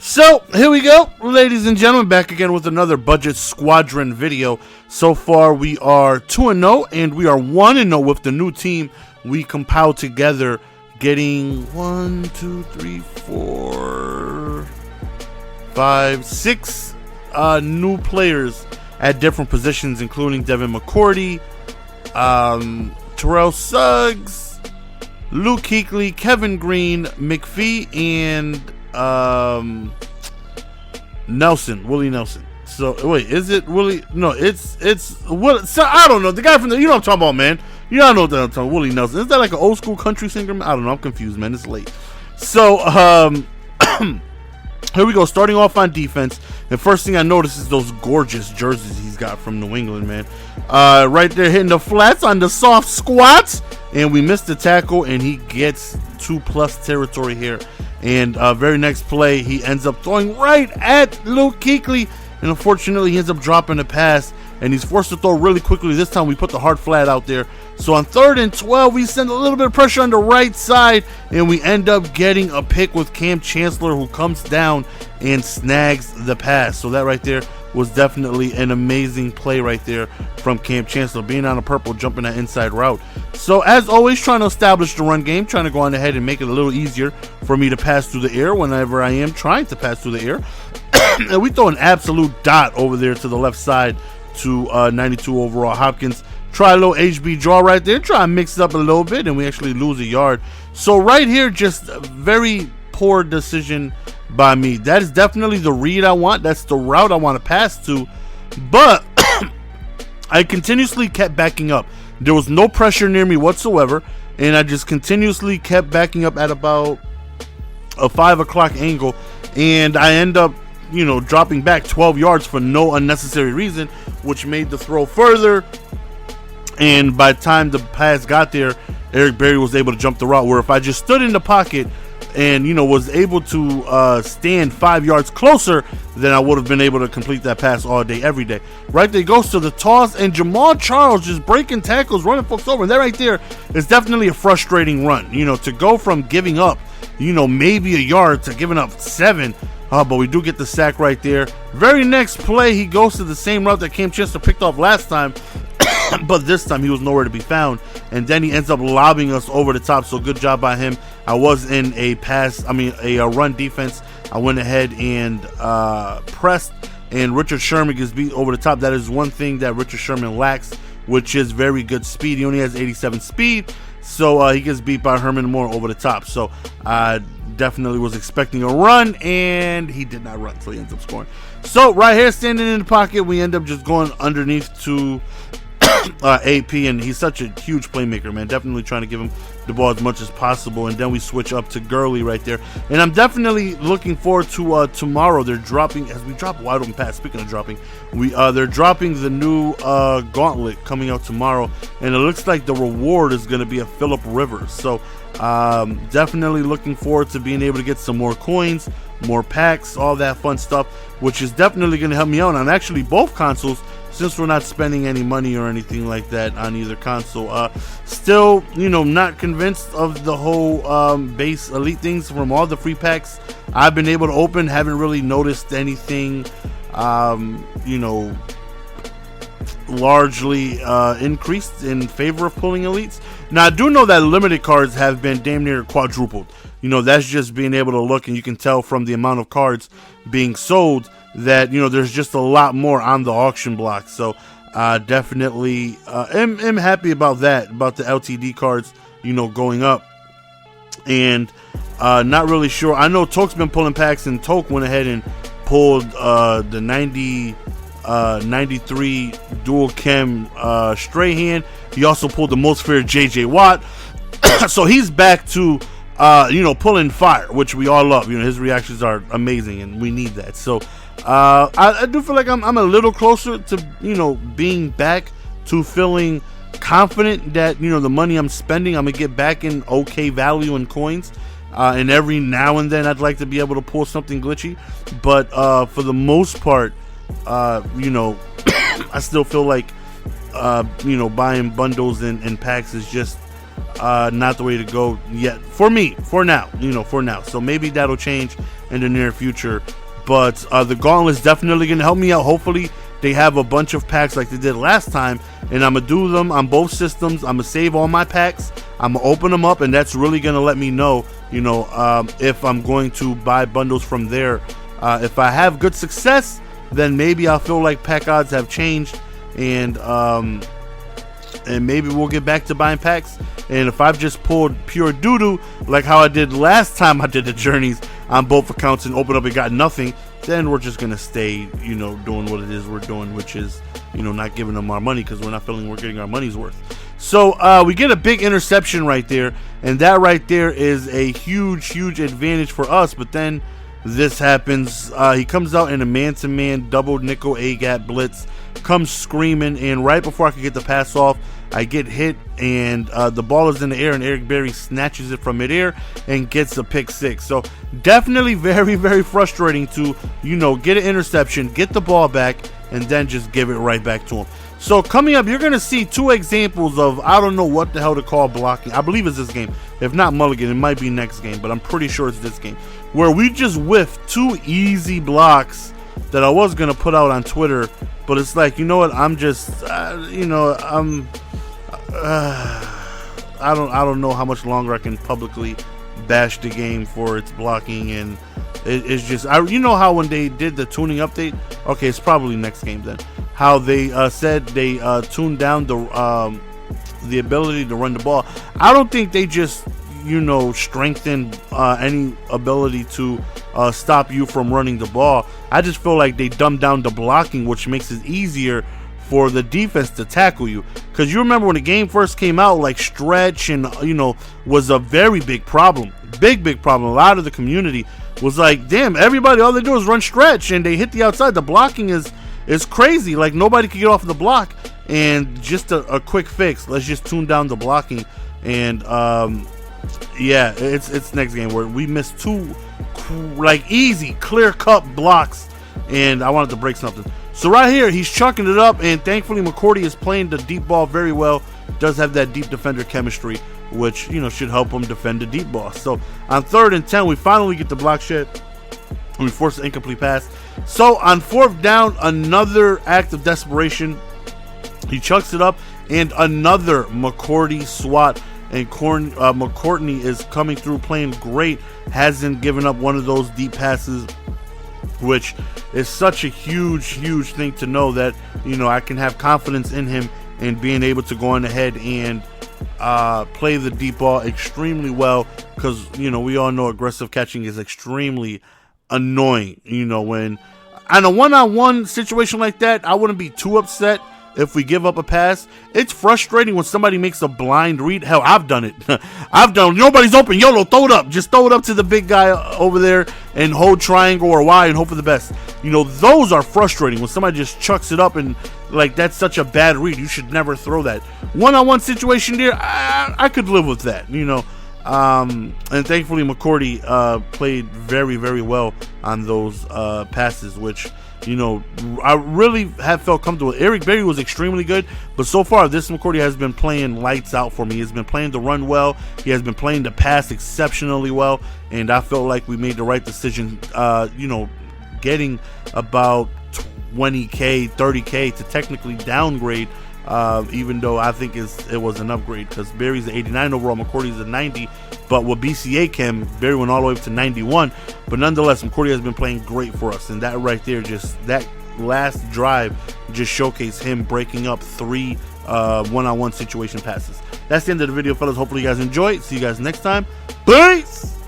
So, here we go, ladies and gentlemen, back again with another Budget Squadron video. So far, we are 2-0, and we are 1-0 with the new team we compiled together, getting 6 new players at different positions, including Devin McCourty, Terrell Suggs, Luke Kuechly, Kevin Green, McPhee, and Willie Nelson. So wait, is it Willie? No, it's Will. So, I don't know. The guy from the, you know what I'm talking about, man. You don't know what I'm talking about. Willie Nelson. Is that like an old school country singer? I don't know. I'm confused, man. It's late. So here we go. Starting off on defense, the first thing I notice is those gorgeous jerseys he's got from New England, man. Right there, hitting the flats on the soft squats, and we missed the tackle, and he gets 2+ territory here. And very next play, he ends up throwing right at Luke Kuechly, and unfortunately, he ends up dropping the pass, and he's forced to throw really quickly. This time, we put the hard flat out there. So on 3rd and 12, we send a little bit of pressure on the right side, and we end up getting a pick with Cam Chancellor, who comes down and snags the pass. So that right there was definitely an amazing play right there from Cam Chancellor, being on a purple, jumping that inside route. So as always, trying to establish the run game, trying to go on ahead and make it a little easier for me to pass through the air whenever I am trying to pass through the air. And we throw an absolute dot over there to the left side to 92 overall Hopkins. Try a little HB draw right there, try and mix it up a little bit, and we actually lose a yard. So right here, just a very poor decision by me. That is definitely the read I want. That's the route I want to pass to. But I continuously kept backing up. There was no pressure near me whatsoever, and I just continuously kept backing up at about a 5 o'clock angle, and I end up, dropping back 12 yards for no unnecessary reason, which made the throw further. And by the time the pass got there, Eric Berry was able to jump the route, where if I just stood in the pocket and was able to stand 5 yards closer, then I would have been able to complete that pass all day, every day. Right there goes to the toss, and Jamal Charles just breaking tackles, running folks over. And that right there is definitely a frustrating run. To go from giving up, maybe a yard to giving up 7. But we do get the sack right there. Very next play, he goes to the same route that Cam Chancellor picked off last time. But this time he was nowhere to be found, and then he ends up lobbing us over the top. So good job by him. I was in a run defense. I went ahead and pressed, and Richard Sherman gets beat over the top. That is one thing that Richard Sherman lacks, which is very good speed. He only has 87 speed, so he gets beat by Herman Moore over the top. So I definitely was expecting a run, and he did not run, so he ends up scoring. So right here, standing in the pocket, we end up just going underneath to AP, and he's such a huge playmaker, man. Definitely trying to give him the ball as much as possible, and then we switch up to Gurley right there. And I'm definitely looking forward to tomorrow. They're dropping, as we drop wide open pass. Speaking of dropping, they're dropping the new gauntlet coming out tomorrow, and it looks like the reward is going to be a Phillip Rivers. So definitely looking forward to being able to get some more coins, more packs, all that fun stuff, which is definitely going to help me out on actually both consoles, since we're not spending any money or anything like that on either console. Still, not convinced of the whole base elite things from all the free packs I've been able to open. Haven't really noticed anything, largely increased in favor of pulling elites. Now, I do know that limited cards have been damn near quadrupled. That's just being able to look, and you can tell from the amount of cards being sold that there's just a lot more on the auction block. So definitely am happy about that, about the LTD cards going up. And not really sure. I know Toke's been pulling packs, and Toke went ahead and pulled the 93 dual chem Strahan. He also pulled the most fair JJ Watt. So he's back to pulling fire, which we all love. His reactions are amazing, and we need that. So I do feel like I'm a little closer to being back to feeling confident that the money I'm spending, I'm gonna get back in okay value in coins. And every now and then I'd like to be able to pull something glitchy, but for the most part, I still feel like buying bundles and packs is just not the way to go yet for me, for now. So maybe that'll change in the near future. But the Gauntlet's definitely going to help me out. Hopefully, they have a bunch of packs like they did last time, and I'm going to do them on both systems. I'm going to save all my packs. I'm going to open them up, and that's really going to let me know, if I'm going to buy bundles from there. If I have good success, then maybe I'll feel like pack odds have changed, and maybe we'll get back to buying packs. And if I've just pulled pure doo-doo, like how I did last time I did the journeys on both accounts and opened up and got nothing, then we're just going to stay, doing what it is we're doing, which is, not giving them our money because we're not feeling we're getting our money's worth. So we get a big interception right there, and that right there is a huge advantage for us. But then this happens. He comes out in a man-to-man double nickel A-gap blitz, comes screaming, and right before I can get the pass off, I get hit, and the ball is in the air, and Eric Berry snatches it from midair and gets a pick six. So definitely very frustrating to, get an interception, get the ball back, and then just give it right back to him. So coming up, you're going to see two examples of, I don't know what the hell to call blocking. I believe it's this game. If not Mulligan, it might be next game, but I'm pretty sure it's this game, where we just whiffed two easy blocks that I was going to put out on Twitter, but it's like, you know what, I'm just, I don't know how much longer I can publicly bash the game for its blocking, and it's just, how when they did the tuning update, okay, it's probably next game then, how they said they tuned down the ability to run the ball. I don't think they just, strengthen any ability to stop you from running the ball. I just feel like they dumbed down the blocking, which makes it easier for the defense to tackle you. Because you remember when the game first came out, like stretch and was a very big problem. Big problem. A lot of the community was like, damn, everybody, all they do is run stretch and they hit the outside. The blocking is crazy. Like nobody could get off the block. And just a quick fix. Let's just tune down the blocking. And yeah, it's next game where we missed two like easy clear cut blocks, and I wanted to break something. So right here, he's chucking it up, and thankfully McCourty is playing the deep ball very well. Does have that deep defender chemistry, which should help him defend the deep ball. So on 3rd and 10, we finally get the block shed. We force an incomplete pass. So on 4th down, another act of desperation. He chucks it up, and another McCourty swat. And McCourtney is coming through playing great. Hasn't given up one of those deep passes, which is such a huge thing to know that, I can have confidence in him and being able to go on ahead and play the deep ball extremely well. Because, we all know aggressive catching is extremely annoying. When on a one-on-one situation like that, I wouldn't be too upset if we give up a pass. It's frustrating when somebody makes a blind read. Hell, I've done it. Nobody's open. YOLO, throw it up. Just throw it up to the big guy over there and hold triangle or Y and hope for the best. Those are frustrating when somebody just chucks it up and like that's such a bad read. You should never throw that. One-on-one situation there, I could live with that. And thankfully McCourty played very well on those passes, which I really have felt comfortable. Eric Berry was extremely good, but so far this McCourty has been playing lights out for me. He has been playing the run well. He has been playing the pass exceptionally well, and I felt like we made the right decision, getting about 20K, 30K to technically downgrade, even though I think it was an upgrade because Berry's an 89 overall, McCourty's a 90, but with BCA chem, Berry went all the way up to 91, but nonetheless, McCourty has been playing great for us, and that right there, just that last drive just showcased him breaking up 3 one-on-one situation passes. That's the end of the video, fellas. Hopefully you guys enjoy it. See you guys next time. Peace!